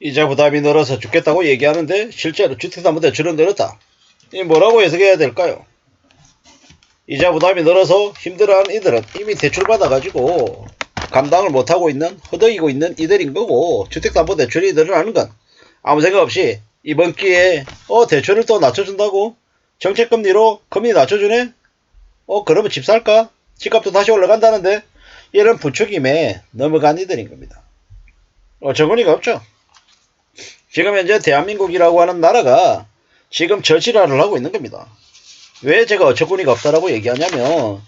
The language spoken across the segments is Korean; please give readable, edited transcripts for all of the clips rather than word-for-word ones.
이자 부담이 늘어서 죽겠다고 얘기하는데 실제로 주택담보대출은 늘었다. 이 뭐라고 해석해야 될까요? 이자 부담이 늘어서 힘들어하는 이들은 이미 대출 받아가지고 감당을 못하고 있는 허덕이고 있는 이들인 거고, 주택담보대출이 늘어나는 건 아무 생각 없이 이번 기회에 대출을 또 낮춰준다고, 정책금리로 금리 낮춰주네? 그러면 집 살까? 집값도 다시 올라간다는데, 이런 부추김에 넘어간 이들인 겁니다. 어처구니가 없죠. 지금 현재 대한민국이라고 하는 나라가 지금 저질화를 하고 있는 겁니다. 왜 제가 어처구니가 없다라고 얘기하냐면,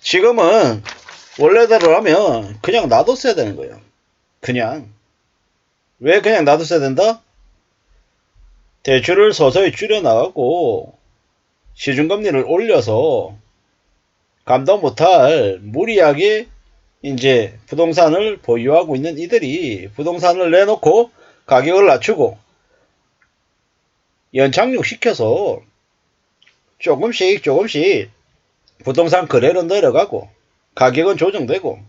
지금은 원래대로라면 그냥 놔뒀어야 되는 거예요. 그냥. 왜 그냥 놔뒀어야 된다? 대출을 서서히 줄여나가고 시중금리를 올려서 감당 못할 무리하게 이제 부동산을 보유하고 있는 이들이 부동산을 내놓고 가격을 낮추고 연착륙시켜서 조금씩 부동산 거래는 내려가고 가격은 조정되고,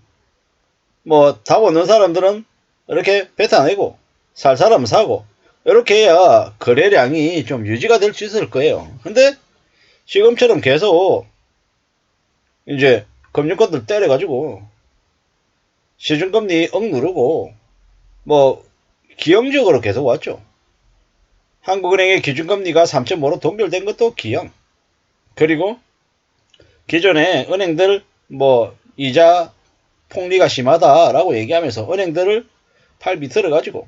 뭐 답 없는 사람들은 이렇게 뱉어내고 살 사람은 사고, 이렇게 해야 거래량이 좀 유지가 될 수 있을 거예요. 근데 지금처럼 계속 이제 금융권들 때려가지고 시중금리 억누르고 뭐 기형적으로 계속 왔죠. 한국은행의 기준금리가 3.5로 동결된 것도 기형. 그리고 기존에 은행들 뭐 이자 폭리가 심하다라고 얘기하면서 은행들을 팔 비틀어 가지고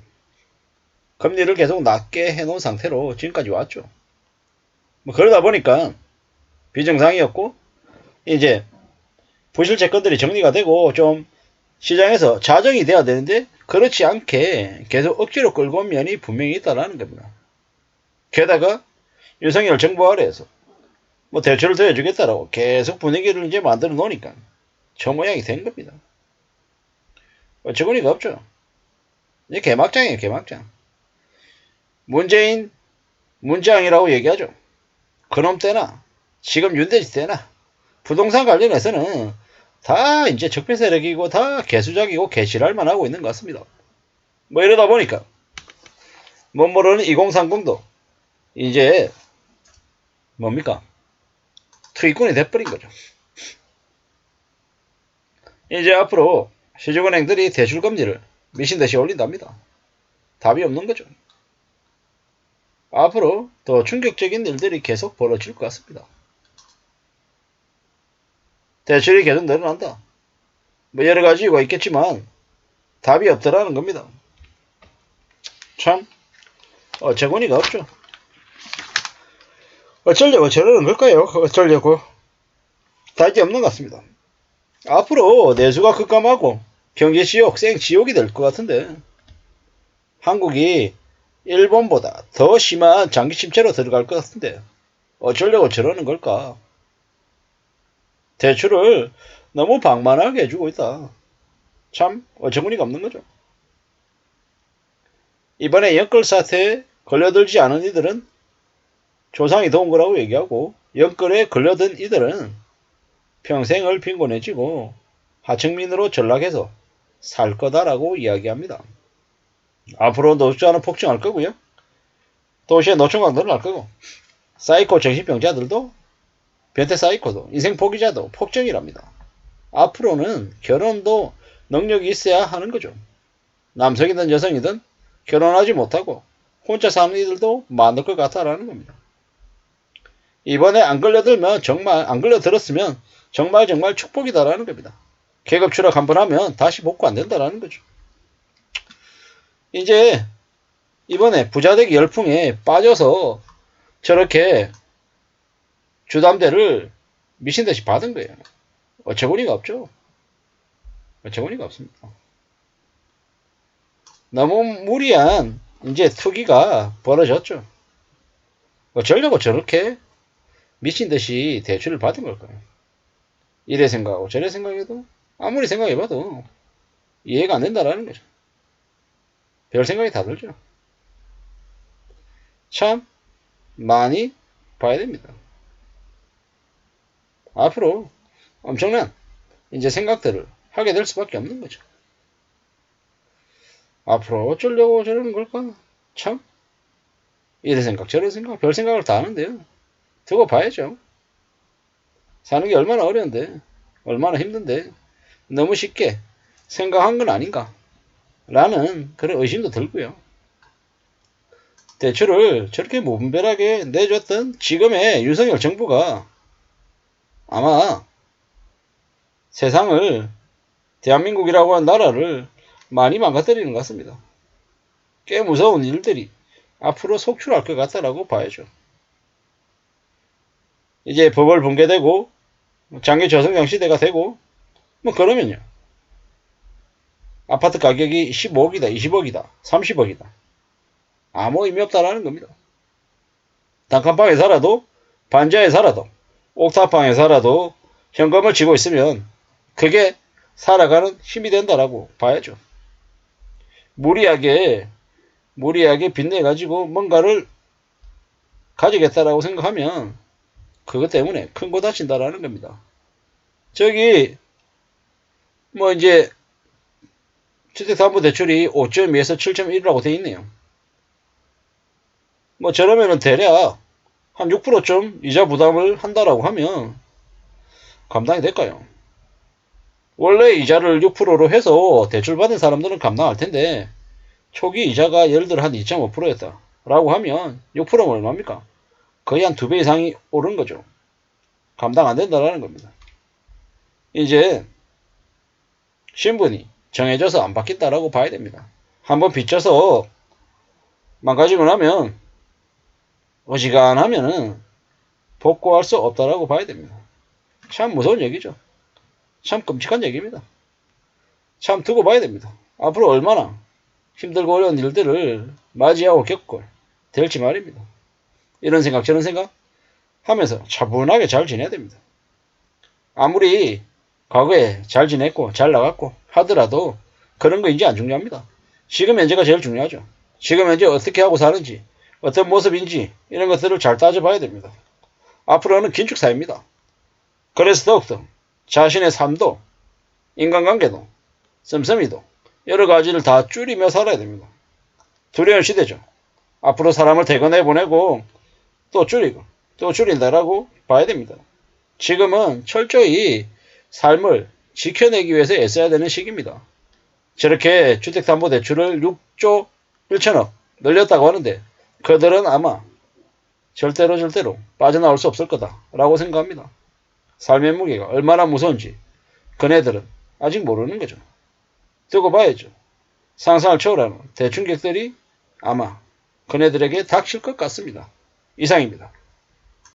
금리를 계속 낮게 해놓은 상태로 지금까지 왔죠. 뭐 그러다 보니까 비정상이었고, 이제 부실 채권들이 정리가 되고 좀 시장에서 자정이 돼야 되는데 그렇지 않게 계속 억지로 끌고 온 면이 분명히 있다라는 겁니다. 게다가 윤석열 정부 아래에서 뭐 대출을 더 해주겠다라고 계속 분위기를 이제 만들어 놓으니까 저 모양이 된 겁니다. 어처구니가 없죠. 이제 개막장이에요, 개막장. 문재인 문재앙이라고 얘기하죠. 그놈 때나 지금 윤대지 때나 부동산 관련해서는 다 이제 적폐 세력이고 다 개수작이고 개실할만 하고 있는 것 같습니다. 뭐 이러다 보니까 못 모르는 2030도 이제 뭡니까? 투기꾼이 돼버린 거죠. 이제 앞으로 시중은행들이 대출금리를 미친듯이 올린답니다. 답이 없는 거죠. 앞으로 더 충격적인 일들이 계속 벌어질 것 같습니다. 대출이 계속 늘어난다. 뭐 여러 가지 이유가 있겠지만 답이 없더라는 겁니다. 참 어처구니가 없죠. 어쩌려고 저러는 걸까요? 어쩌려고. 답이 없는 것 같습니다. 앞으로 내수가 급감하고 경제지옥, 생지옥이 될 것 같은데, 한국이 일본보다 더 심한 장기 침체로 들어갈 것 같은데 어쩌려고 저러는 걸까? 대출을 너무 방만하게 해주고 있다. 참 어처구니가 없는 거죠. 이번에 연끌 사태에 걸려들지 않은 이들은 조상이 도운 거라고 얘기하고, 연끌에 걸려든 이들은 평생을 빈곤해지고 하층민으로 전락해서 살 거다라고 이야기합니다. 앞으로 노숙자는 폭증할 거고요. 도시의 노총각들은 날 거고, 사이코 정신병자들도, 변태 사이코도, 인생 포기자도 폭증이랍니다. 앞으로는 결혼도 능력이 있어야 하는 거죠. 남성이든 여성이든 결혼하지 못하고 혼자 사는 이들도 많을 것 같다라는 겁니다. 이번에 안 걸려들면 정말, 안 걸려들었으면 정말 축복이다라는 겁니다. 계급 추락 한번 하면 다시 복구 안 된다라는 거죠. 이제 이번에 부자되기 열풍에 빠져서 저렇게 주담대를 미친듯이 받은 거예요. 어처구니가 없죠. 어처구니가 없습니다. 너무 무리한 이제 투기가 벌어졌죠. 어쩌려고 저렇게 미친듯이 대출을 받은 걸까요? 이래 생각하고 저래 생각해도 아무리 생각해봐도 이해가 안 된다라는 거죠. 별 생각이 다 들죠. 참 많이 봐야 됩니다. 앞으로 엄청난 이제 생각들을 하게 될 수밖에 없는 거죠. 앞으로 어쩌려고 저러는 걸까? 참, 이런 생각 저런 생각 별 생각을 다 하는데요. 두고 봐야죠. 사는 게 얼마나 어려운데, 얼마나 힘든데 너무 쉽게 생각한 건 아닌가 라는 그런 의심도 들고요. 대출을 저렇게 무분별하게 내줬던 지금의 윤석열 정부가 아마 세상을, 대한민국이라고 하는 나라를 많이 망가뜨리는 것 같습니다. 꽤 무서운 일들이 앞으로 속출할 것 같다라고 봐야죠. 이제 법을 붕괴되고 장기 저성장 시대가 되고 뭐 그러면요, 아파트 가격이 15억이다 20억이다 30억이다 아무 의미 없다라는 겁니다. 단칸방에 살아도, 반지하에 살아도, 옥탑방에 살아도 현금을 쥐고 있으면 그게 살아가는 힘이 된다라고 봐야죠. 무리하게 빚내가지고 뭔가를 가지겠다라고 생각하면 그것 때문에 큰 거 다친다라는 겁니다. 저기 뭐 이제 주택담보대출이 5.2에서 7.1이라고 돼 있네요. 뭐 저러면은 대략 한 6%좀 이자 부담을 한다라고 하면 감당이 될까요? 원래 이자를 6%로 해서 대출 받은 사람들은 감당할 텐데 초기 이자가 예를 들어 한 2.5%였다 라고 하면 6%면 얼마입니까? 거의 한 2배 이상이 오른 거죠. 감당 안 된다라는 겁니다. 이제 신분이 정해져서 안 바뀐다라고 봐야 됩니다. 한번 빚져서 망가지고 나면 어지간하면은 복구할 수 없다라고 봐야 됩니다. 참 무서운 얘기죠. 참 끔찍한 얘기입니다. 참 두고 봐야 됩니다. 앞으로 얼마나 힘들고 어려운 일들을 맞이하고 겪고 될지 말입니다. 이런 생각 저런 생각 하면서 차분하게 잘 지내야 됩니다. 아무리 과거에 잘 지냈고 잘 나갔고 하더라도 그런 거 이제 안 중요합니다. 지금 현재가 제일 중요하죠. 지금 현재 어떻게 하고 사는지, 어떤 모습인지 이런 것들을 잘 따져봐야 됩니다. 앞으로는 긴축 사회입니다. 그래서 더욱더 자신의 삶도, 인간관계도, 씀씀이도 여러 가지를 다 줄이며 살아야 됩니다. 두려운 시대죠. 앞으로 사람을 대거내 보내고 또 줄이고 또 줄인다라고 봐야 됩니다. 지금은 철저히 삶을 지켜내기 위해서 애써야 되는 시기입니다. 저렇게 주택담보대출을 6조 1천억 늘렸다고 하는데 그들은 아마 절대로 빠져나올 수 없을 거다라고 생각합니다. 삶의 무게가 얼마나 무서운지 그네들은 아직 모르는 거죠. 두고 봐야죠. 상상을 초월하는 대충격들이 아마 그네들에게 닥칠 것 같습니다. 이상입니다.